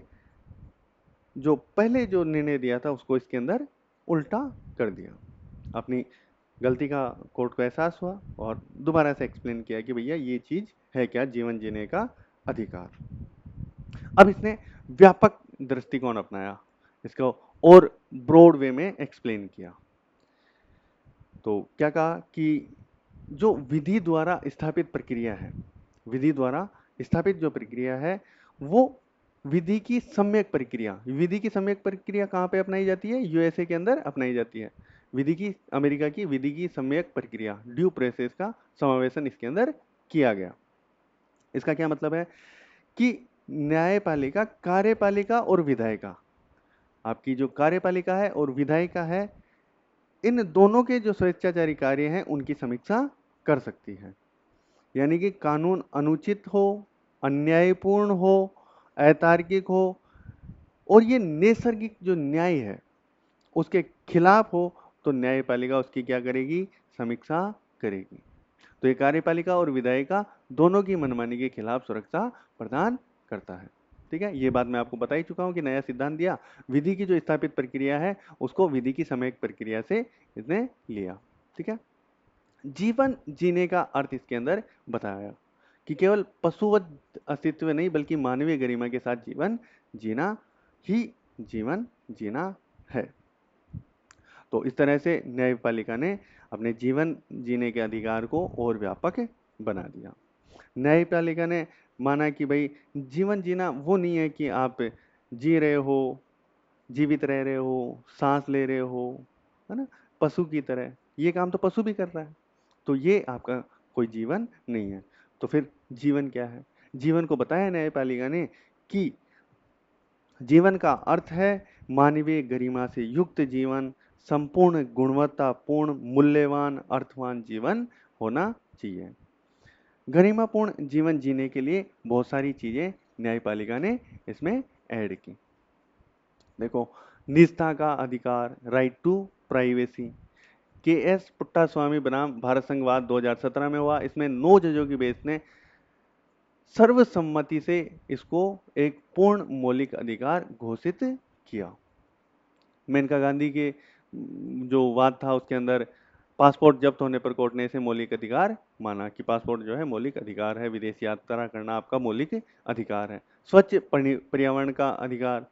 जो पहले जो निर्णय दिया था उसको इसके अंदर उल्टा कर दिया। अपनी गलती का कोर्ट को एहसास हुआ और दोबारा से एक्सप्लेन किया कि भैया ये चीज है क्या, जीवन जीने का अधिकार। अब इसने व्यापक दृष्टिकोण अपनाया, इसको और ब्रॉड वे में एक्सप्लेन किया। तो क्या कहा कि जो विधि द्वारा स्थापित प्रक्रिया है, विधि द्वारा स्थापित जो प्रक्रिया है वो विधि की सम्यक प्रक्रिया, विधि की सम्यक प्रक्रिया कहाँ पे अपनाई जाती है, USA के अंदर अपनाई जाती है। विधि की, अमेरिका की विधि की सम्यक प्रक्रिया, ड्यू प्रोसेस का समावेशन इसके अंदर किया गया। इसका क्या मतलब है कि न्यायपालिका, कार्यपालिका और विधायिका, आपकी जो कार्यपालिका है और विधायिका है, इन दोनों के जो स्वेच्छाचारी कार्य हैं उनकी समीक्षा कर सकती है। यानी कि कानून अनुचित हो, अन्यायपूर्ण हो, अतार्किक हो और ये नैसर्गिक जो न्याय है उसके खिलाफ हो तो न्यायपालिका उसकी क्या करेगी, समीक्षा करेगी। तो ये कार्यपालिका और विधायिका दोनों की मनमानी के खिलाफ सुरक्षा प्रदान करता है। ठीक है, ये बात मैं आपको बता ही चुका हूं कि नया सिद्धांत दिया, विधि की जो स्थापित प्रक्रिया है उसको विधि की सम्यक प्रक्रिया से इसने लिया। ठीक है, जीवन जीने का अर्थ इसके अंदर बताया कि केवल पशुवत अस्तित्व नहीं बल्कि मानवीय गरिमा के साथ जीवन जीना ही जीवन जीना है। तो इस तरह से न्यायपालिका ने अपने जीवन जीने के अधिकार को और व्यापक बना दिया। न्यायपालिका ने माना कि भाई जीवन जीना वो नहीं है कि आप जी रहे हो, जीवित रह रहे हो, सांस ले रहे हो, है ना, पशु की तरह, ये काम तो पशु भी कर रहा है, तो ये आपका कोई जीवन नहीं है। तो फिर जीवन क्या है? जीवन को बताया न्यायपालिका ने कि जीवन का अर्थ है मानवीय गरिमा से युक्त जीवन, संपूर्ण गुणवत्तापूर्ण मूल्यवान अर्थवान जीवन होना चाहिए। गरिमापूर्ण जीवन जीने के लिए बहुत सारी चीजें न्यायपालिका ने इसमें ऐड की। देखो, निजता का अधिकार, right to privacy, KS Puttaswamy बनाम भारत संघवाद 2017 में हुआ। इसमें 9 जजों की बेंच ने सर्वसम्मति से इसको एक पूर्ण मौलिक अधिकार घोषित किया। मेनका गांधी के जो वाद था उसके अंदर पासपोर्ट जब्त होने पर कोर्ट ने इसे मौलिक अधिकार माना कि पासपोर्ट जो है मौलिक अधिकार है, विदेश यात्रा करना आपका मौलिक अधिकार है। स्वच्छ पर्यावरण का अधिकार,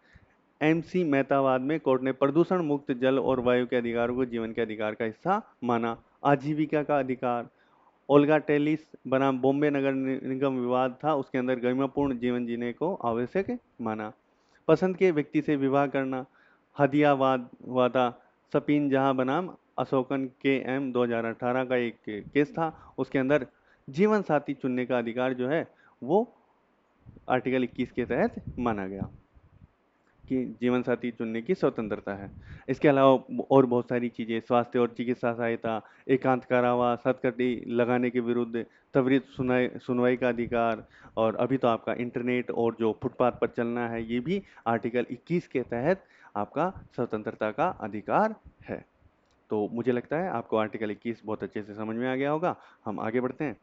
MC मेहतावाद में कोर्ट ने प्रदूषण मुक्त जल और वायु के अधिकारों को जीवन के अधिकार का हिस्सा माना। आजीविका का अधिकार, ओल्गा टेलिस बनाम बॉम्बे नगर निगम विवाद था, उसके अंदर गरिमापूर्ण जीवन जीने को आवश्यक माना। पसंद के व्यक्ति से विवाह करना, हदियावाद हुआ था। सपीन जहां बनाम अशोकन KM 2018 का एक केस था, उसके अंदर जीवन साथी चुनने का अधिकार जो है वो आर्टिकल 21 के तहत माना गया कि जीवन साथी चुनने की स्वतंत्रता है। इसके अलावा और बहुत सारी चीजें, स्वास्थ्य और चिकित्सा सहायता, एकांत कारावास, हथकड़ी लगाने के विरुद्ध त्वरित सुनवाई का अधिकार, और अभी तो आपका इंटरनेट और जो फुटपाथ पर चलना है ये भी आर्टिकल 21 के तहत आपका स्वतंत्रता का अधिकार है। तो मुझे लगता है आपको आर्टिकल 21 बहुत अच्छे से समझ में आ गया होगा। हम आगे बढ़ते हैं।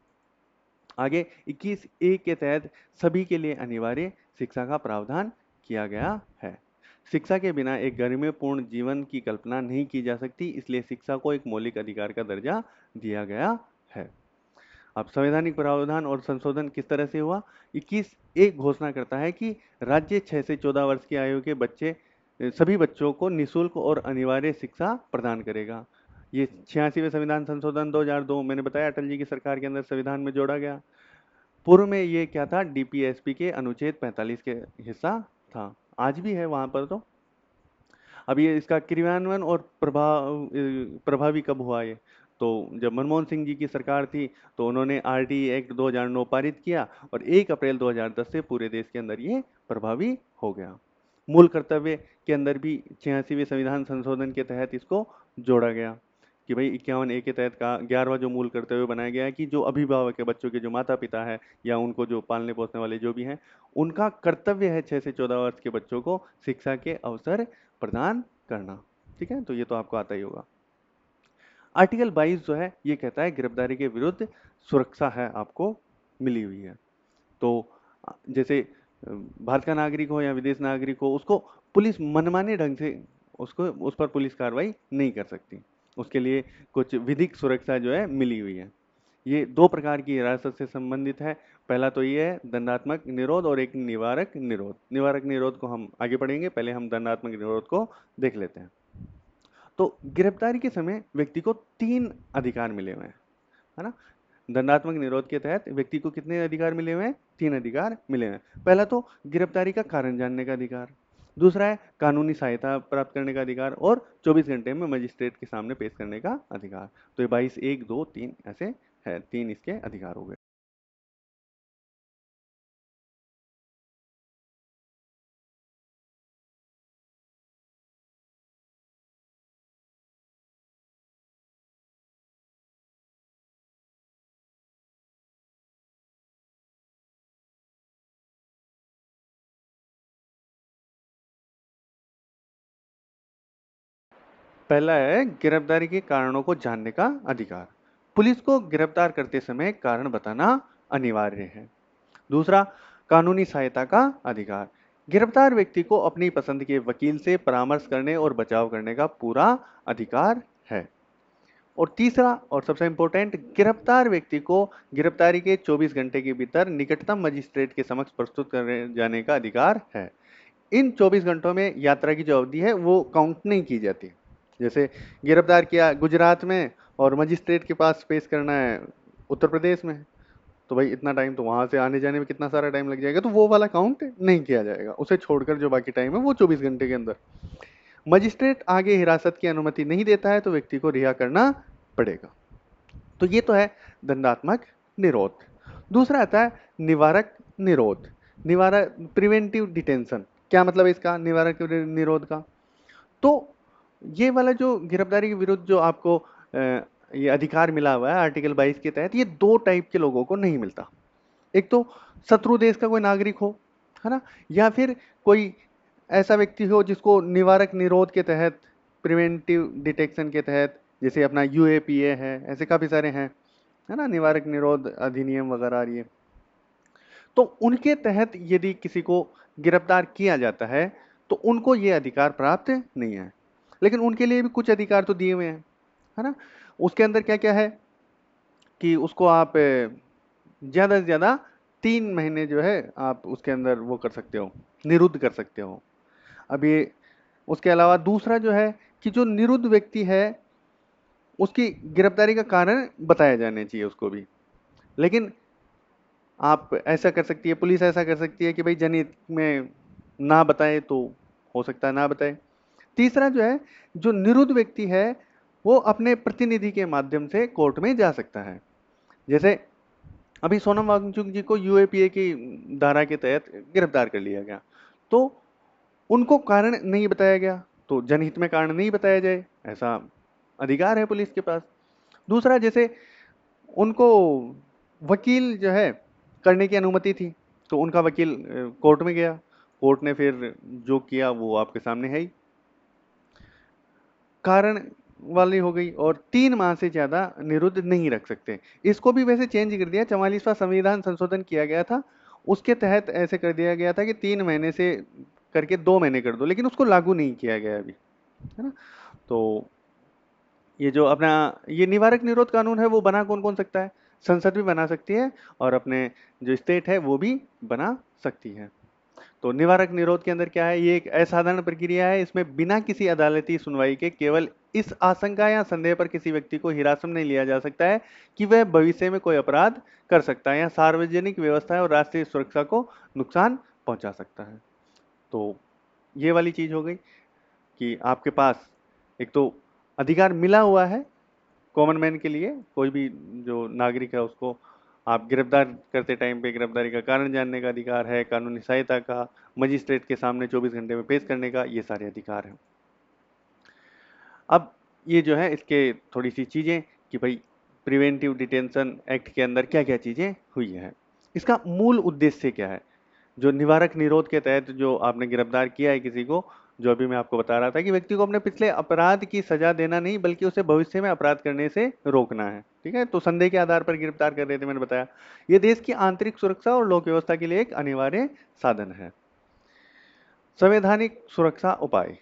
आगे 21A के तहत सभी के लिए अनिवार्य शिक्षा का प्रावधान किया गया है। शिक्षा के बिना एक गरिमापूर्ण जीवन की कल्पना नहीं की जा सकती, इसलिए शिक्षा को एक मौलिक अधिकार का दर्जा दिया गया है। अब संवैधानिक प्रावधान और संशोधन किस तरह से हुआ? 21 एक घोषणा करता है कि राज्य 6 से 14 वर्ष की आयु के सभी बच्चों को निःशुल्क और अनिवार्य शिक्षा प्रदान करेगा। ये 86वें संविधान संशोधन 2002 मैंने बताया अटल जी की सरकार के अंदर संविधान में जोड़ा गया। पूर्व में ये क्या था? डीपीएसपी के अनुच्छेद 45 के हिस्सा था, आज भी है वहां पर। तो अब ये इसका क्रियान्वयन और प्रभावी कब हुआ ये? तो जब मनमोहन सिंह जी की सरकार थी तो उन्होंने आरटीई एक्ट 2009 पारित किया और 1 अप्रैल 2010 से पूरे देश के अंदर ये प्रभावी हो गया। मूल कर्तव्य के अंदर भी 86वें संविधान संशोधन के तहत इसको जोड़ा गया कि भाई 51A के तहत का 11वां जो मूल कर्तव्य बनाया गया है कि जो अभिभावक है, बच्चों के जो माता पिता है या उनको जो पालने पोसने वाले जो भी हैं, उनका कर्तव्य है 6 से 14 वर्ष के बच्चों को शिक्षा के अवसर प्रदान करना। ठीक है, तो ये तो आपको आता ही होगा। आर्टिकल 22 जो है ये कहता है गिरफ्तारी के विरुद्ध सुरक्षा है आपको मिली हुई है। तो जैसे भारत का नागरिक हो या विदेश नागरिक हो, उसको पुलिस मनमाने ढंग से उस पर पुलिस कार्रवाई नहीं कर सकती। उसके लिए कुछ विधिक सुरक्षा जो है मिली हुई है। ये 2 प्रकार की हिरासत से संबंधित है। पहला तो ये है दंडात्मक निरोध और एक निवारक निरोध। निवारक निरोध को हम आगे पढ़ेंगे, पहले हम दंडात्मक निरोध को देख लेते हैं। तो गिरफ्तारी के समय व्यक्ति को 3 अधिकार मिले हुए हैं, है ना? दंडात्मक निरोध के तहत व्यक्ति को कितने अधिकार मिले हुए हैं? 3 अधिकार मिले हुए हैं। पहला तो गिरफ्तारी का कारण जानने का अधिकार, दूसरा है कानूनी सहायता प्राप्त करने का अधिकार और 24 घंटे में मजिस्ट्रेट के सामने पेश करने का अधिकार। तो ये 22 1 2 3 ऐसे है, 3 इसके अधिकार हो गए। पहला है गिरफ्तारी के कारणों को जानने का अधिकार। पुलिस को गिरफ्तार करते समय कारण बताना अनिवार्य है। दूसरा, कानूनी सहायता का अधिकार। गिरफ्तार व्यक्ति को अपनी पसंद के वकील से परामर्श करने और बचाव करने का पूरा अधिकार है। और तीसरा और सबसे इंपॉर्टेंट, गिरफ्तार व्यक्ति को गिरफ्तारी के 24 घंटे के भीतर निकटतम मजिस्ट्रेट के समक्ष प्रस्तुत करने जाने का अधिकार है। इन 24 घंटों में यात्रा की जो अवधि है वो काउंट नहीं की जाती। जैसे गिरफ्तार किया गुजरात में और मजिस्ट्रेट के पास पेश करना है उत्तर प्रदेश में, तो भाई इतना टाइम तो वहां से आने जाने में कितना सारा टाइम लग जाएगा, तो वो वाला काउंट नहीं किया जाएगा। उसे छोड़कर जो बाकी टाइम है वो 24 घंटे के अंदर। मजिस्ट्रेट आगे हिरासत की अनुमति नहीं देता है तो व्यक्ति को रिहा करना पड़ेगा। तो ये तो है दंडात्मक निरोध। दूसरा आता है निवारक निरोध। निवारक प्रिवेंटिव डिटेंशन। क्या मतलब है इसका, निवारक निरोध का? तो ये वाला जो गिरफ्तारी के विरुद्ध जो आपको ये अधिकार मिला हुआ है आर्टिकल 22 के तहत, ये 2 टाइप के लोगों को नहीं मिलता। एक तो शत्रु देश का कोई नागरिक हो, है ना, या फिर कोई ऐसा व्यक्ति हो जिसको निवारक निरोध के तहत, प्रिवेंटिव डिटेक्शन के तहत, जैसे अपना यूएपीए है, ऐसे काफी सारे हैं, है ना, निवारक निरोध अधिनियम वगैरह ये। तो उनके तहत यदि किसी को गिरफ्तार किया जाता है तो उनको ये अधिकार प्राप्त नहीं है। लेकिन उनके लिए भी कुछ अधिकार तो दिए हुए हैं, है ना। उसके अंदर क्या क्या है कि उसको आप ज्यादा से ज्यादा 3 महीने जो है आप उसके अंदर वो कर सकते हो, निरुद्ध कर सकते हो। अब ये उसके अलावा दूसरा जो है कि जो निरुद्ध व्यक्ति है उसकी गिरफ्तारी का कारण बताया जाना चाहिए उसको भी। लेकिन आप ऐसा कर सकती है, पुलिस ऐसा कर सकती है कि भाई जनहित में ना बताए तो हो सकता है ना बताए। तीसरा जो है, जो निरुद्ध व्यक्ति है वो अपने प्रतिनिधि के माध्यम से कोर्ट में जा सकता है। जैसे अभी सोनम वांगचुक जी को यूएपीए की धारा के तहत गिरफ्तार कर लिया गया, तो उनको कारण नहीं बताया गया, तो जनहित में कारण नहीं बताया जाए ऐसा अधिकार है पुलिस के पास। दूसरा, जैसे उनको वकील जो है करने की अनुमति थी, तो उनका वकील कोर्ट में गया, कोर्ट ने फिर जो किया वो आपके सामने है ही। कारण वाली हो गई, और 3 माह से ज्यादा निरुद्ध नहीं रख सकते। इसको भी वैसे चेंज कर दिया, 44वां संविधान संशोधन किया गया था, उसके तहत ऐसे कर दिया गया था कि 3 महीने से करके 2 महीने कर दो, लेकिन उसको लागू नहीं किया गया अभी, है ना। तो ये जो अपना ये निवारक निरोध कानून है वो बना कौन कौन सकता है? संसद भी बना सकती है, और अपने जो स्टेट है वो भी बना सकती है। तो निवारक निरोध के अंदर क्या है? ये एक असाधारण प्रक्रिया है, इसमें बिना किसी अदालती सुनवाई के केवल इस आशंका या संदेह पर किसी व्यक्ति को हिरासत में नहीं लिया जा सकता है कि वह भविष्य में कोई अपराध कर सकता है या सार्वजनिक व्यवस्था और राष्ट्रीय सुरक्षा को नुकसान पहुंचा सकता है। तो ये वाली चीज हो गई कि आपके पास एक तो अधिकार मिला हुआ है कॉमन मैन के लिए, कोई भी जो नागरिक है उसको आप गिरफ्तार करते टाइम पे गिरफ्तारी का कारण जानने का अधिकार है, कानूनी सहायता का, मजिस्ट्रेट के सामने 24 घंटे में पेश करने का, ये सारे अधिकार हैं। अब ये जो है इसके थोड़ी सी चीजें कि भाई प्रिवेंटिव डिटेंशन एक्ट के अंदर क्या क्या चीजें हुई है, इसका मूल उद्देश्य क्या है। जो निवारक निरोध के तहत जो आपने गिरफ्तार किया है किसी को, जो अभी मैं आपको बता रहा था कि व्यक्ति को अपने पिछले अपराध की सजा देना नहीं बल्कि उसे भविष्य में अपराध करने से रोकना है, ठीक है। तो संदेह के आधार पर गिरफ्तार कर रहे थे, मैंने बताया। ये देश की आंतरिक सुरक्षा और लोक व्यवस्था के लिए एक अनिवार्य साधन है। संवैधानिक सुरक्षा उपाय,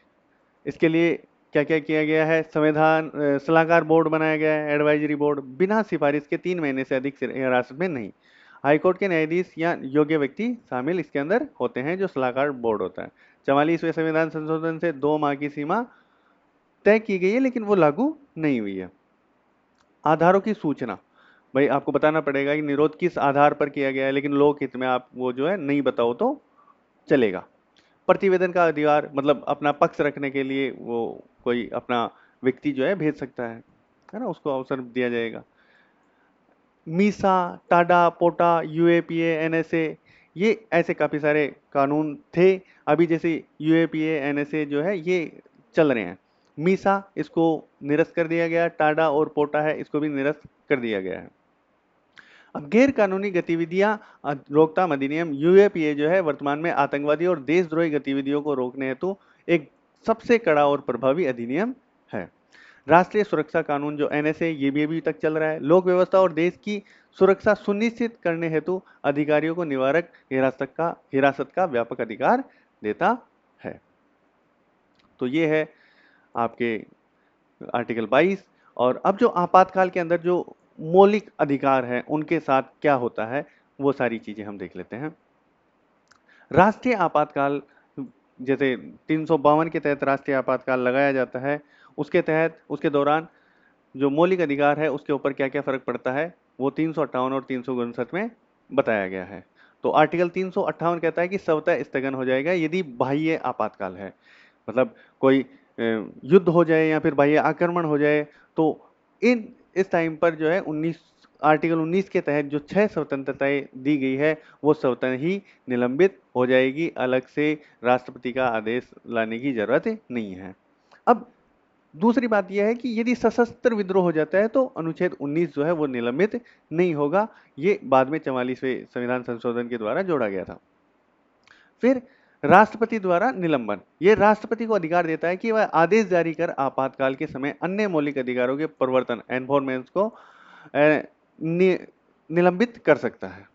इसके लिए क्या क्या किया गया है? संविधान सलाहकार बोर्ड बनाया गया है, एडवाइजरी बोर्ड, बिना सिफारिश के 3 महीने से अधिक हिरासत में नहीं। हाईकोर्ट के न्यायाधीश या योग्य व्यक्ति शामिल इसके अंदर होते हैं, जो सलाहकार बोर्ड होता है। 44वें संविधान संशोधन से 2 माह की सीमा तय की गई है, लेकिन वो लागू नहीं हुई है। आधारों की सूचना, भाई आपको बताना पड़ेगा कि निरोध किस आधार पर किया गया है, लेकिन लोक हित में आप वो जो है नहीं बताओ तो चलेगा। प्रतिवेदन का अधिकार, मतलब अपना पक्ष रखने के लिए वो कोई अपना व्यक्ति जो है भेज सकता है ना, उसको अवसर दिया जाएगा। मीसा, टाडा, पोटा, यूएपीए, एनएसए, ये ऐसे काफी सारे कानून थे। अभी जैसे यूएपीए, एनएसए जो है ये चल रहे हैं। मीसा इसको निरस्त कर दिया गया, टाडा और पोटा है इसको भी निरस्त कर दिया गया है। अब गैर कानूनी गतिविधियां रोकथाम अधिनियम यूएपीए जो है वर्तमान में आतंकवादी और देशद्रोही गतिविधियों को रोकने हेतु एक सबसे कड़ा और प्रभावी अधिनियम है। राष्ट्रीय सुरक्षा कानून जो एनएसए, ये भी अभी तक चल रहा है। लोक व्यवस्था और देश की सुरक्षा सुनिश्चित करने हेतु अधिकारियों को निवारक हिरासत का व्यापक अधिकार देता है। तो ये है आपके आर्टिकल 22। और अब जो आपातकाल के अंदर जो मौलिक अधिकार है उनके साथ क्या होता है, वो सारी चीजें हम देख लेते हैं। राष्ट्रीय आपातकाल, जैसे 352 के तहत राष्ट्रीय आपातकाल लगाया जाता है, उसके तहत उसके दौरान जो मौलिक अधिकार है उसके ऊपर क्या क्या फर्क पड़ता है, वो 358 और 359 में बताया गया है। तो आर्टिकल 358 कहता है कि स्वतः स्थगन हो जाएगा यदि बाह्य आपातकाल है, मतलब कोई युद्ध हो जाए या फिर बाह्य आक्रमण हो जाए, तो इन इस टाइम पर जो है 19 के तहत जो 6 स्वतंत्रताएं दी गई है वो स्वतः ही निलंबित हो जाएगी, अलग से राष्ट्रपति का आदेश लाने की जरूरत नहीं है। अब दूसरी बात यह है कि यदि सशस्त्र विद्रोह हो जाता है तो अनुच्छेद 19 जो है वो निलंबित नहीं होगा, ये बाद में 44वें संविधान संशोधन के द्वारा जोड़ा गया था। फिर राष्ट्रपति द्वारा निलंबन, ये राष्ट्रपति को अधिकार देता है कि वह आदेश जारी कर आपातकाल के समय अन्य मौलिक अधिकारों के प्रवर्तन एनफोर्समेंट को निलंबित कर सकता है।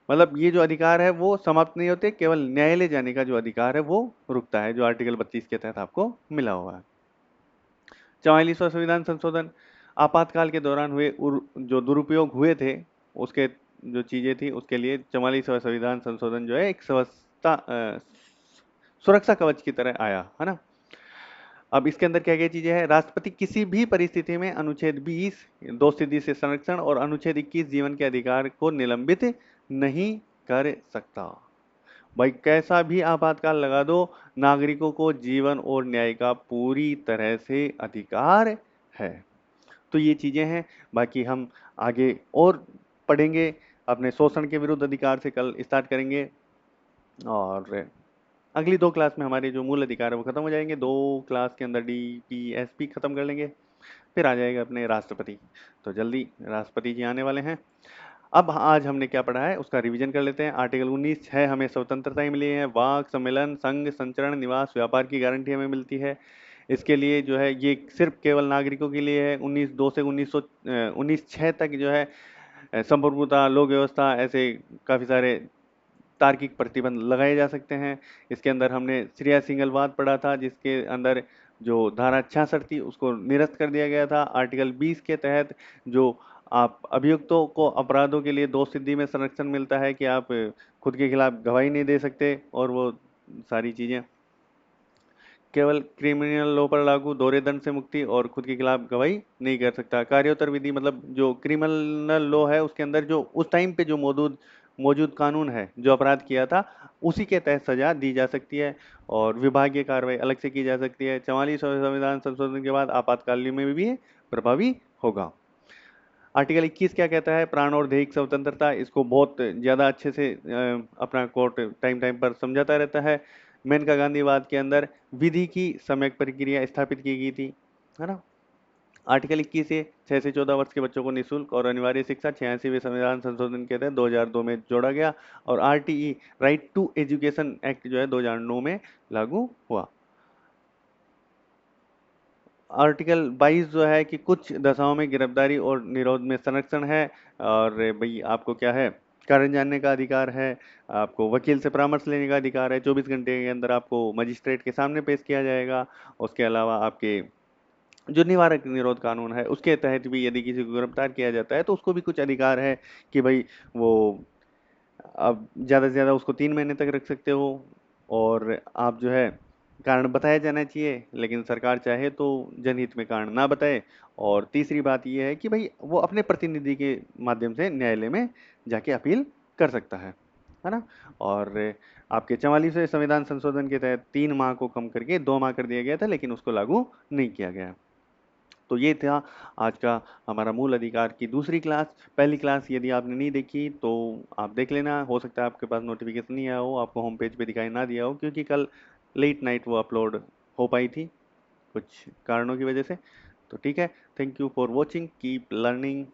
मतलब ये जो अधिकार है वो समाप्त नहीं होते, केवल न्यायालय जाने का जो अधिकार है वो रुकता है, जो आर्टिकल 32 के तहत आपको मिला हुआ है। 44वां संविधान संशोधन, आपातकाल के दौरान हुए जो दुरुपयोग हुए थे उसके जो चीजें थी उसके लिए 44वां संविधान संशोधन जो है एक सुरक्षा कवच की तरह आया, है ना। अब इसके अंदर क्या क्या चीजें हैं? राष्ट्रपति किसी भी परिस्थिति में अनुच्छेद 20 दोस्ती से संरक्षण और अनुच्छेद 21 जीवन के अधिकार को निलंबित नहीं कर सकता। भाई कैसा भी आपातकाल लगा दो, नागरिकों को जीवन और न्याय का पूरी तरह से अधिकार है। तो ये चीजें हैं, बाकी हम आगे और पढ़ेंगे। अपने शोषण के विरुद्ध अधिकार से कल स्टार्ट करेंगे, और अगली 2 क्लास में हमारे जो मूल अधिकार है वो खत्म हो जाएंगे। 2 क्लास के अंदर डीपीएसपी खत्म कर लेंगे, फिर आ जाएगा अपने राष्ट्रपति। तो जल्दी राष्ट्रपति जी आने वाले हैं। अब आज हमने क्या पढ़ा है उसका रिवीजन कर लेते हैं। आर्टिकल 19 है, हमें स्वतंत्रताएं मिली हैं, वाक सम्मेलन, संघ, संचरण, निवास, व्यापार की गारंटी हमें मिलती है। इसके लिए जो है ये सिर्फ केवल नागरिकों के लिए है। 19/2 से 19/6 तक जो है संप्रभुता, लोक व्यवस्था, ऐसे काफ़ी सारे तार्किक प्रतिबंध लगाए जा सकते हैं। इसके अंदर हमने श्रेया सिंगलवाद पढ़ा था, जिसके अंदर जो धारा 66 थी उसको निरस्त कर दिया गया था। आर्टिकल 20 के तहत जो आप अभियुक्तों को अपराधों के लिए दोष सिद्धि में संरक्षण मिलता है कि आप खुद के खिलाफ गवाही नहीं दे सकते, और वो सारी चीजें केवल क्रिमिनल लॉ पर लागू, दोहरे दंड से मुक्ति, और खुद के खिलाफ गवाही नहीं कर सकता। कार्योत्तर विधि मतलब जो क्रिमिनल लॉ है उसके अंदर जो उस टाइम पे जो मौजूद मौजूद कानून है, जो अपराध किया था उसी के तहत सजा दी जा सकती है, और विभागीय कार्रवाई अलग से की जा सकती है। 44वें संविधान संशोधन के बाद आपातकाल में भी प्रभावी होगा। आर्टिकल 21 क्या कहता है? प्राण और दैहिक स्वतंत्रता। इसको बहुत ज़्यादा अच्छे से अपना कोर्ट टाइम टाइम पर समझाता रहता है। मेनका गांधीवाद के अंदर विधि की सम्यक प्रक्रिया स्थापित की गई थी, है ना। आर्टिकल 21 से 6 से 14 वर्ष के बच्चों को निःशुल्क और अनिवार्य शिक्षा 86वें संविधान संशोधन के तहत 2002 में जोड़ा गया, और RTE right to education act जो है 2009 में लागू हुआ। आर्टिकल 22 जो है कि कुछ दशाओं में गिरफ्तारी और निरोध में संरक्षण है, और भाई आपको क्या है, कारण जानने का अधिकार है, आपको वकील से परामर्श लेने का अधिकार है, 24 घंटे के अंदर आपको मजिस्ट्रेट के सामने पेश किया जाएगा। उसके अलावा आपके जो निवारक निरोध कानून है उसके तहत भी यदि किसी को गिरफ्तार किया जाता है तो उसको भी कुछ अधिकार है कि भाई वो आप ज़्यादा से ज़्यादा उसको 3 महीने तक रख सकते हो, और आप जो है कारण बताया जाना चाहिए, लेकिन सरकार चाहे तो जनहित में कारण ना बताए। और तीसरी बात यह है कि भाई वो अपने प्रतिनिधि के माध्यम से न्यायालय में जाके अपील कर सकता है ना। और आपके 44वें संविधान संशोधन के तहत 3 माह को कम करके 2 माह कर दिया गया था, लेकिन उसको लागू नहीं किया गया। तो ये था आज का हमारा मूल अधिकार की दूसरी क्लास। पहली क्लास यदि आपने नहीं देखी तो आप देख लेना, हो सकता है आपके पास नोटिफिकेशन नहीं आया हो, आपको होम पेज पे दिखाई ना दिया हो, क्योंकि कल लेट नाइट वो अपलोड हो पाई थी कुछ कारणों की वजह से। तो ठीक है, thank you for watching, keep learning.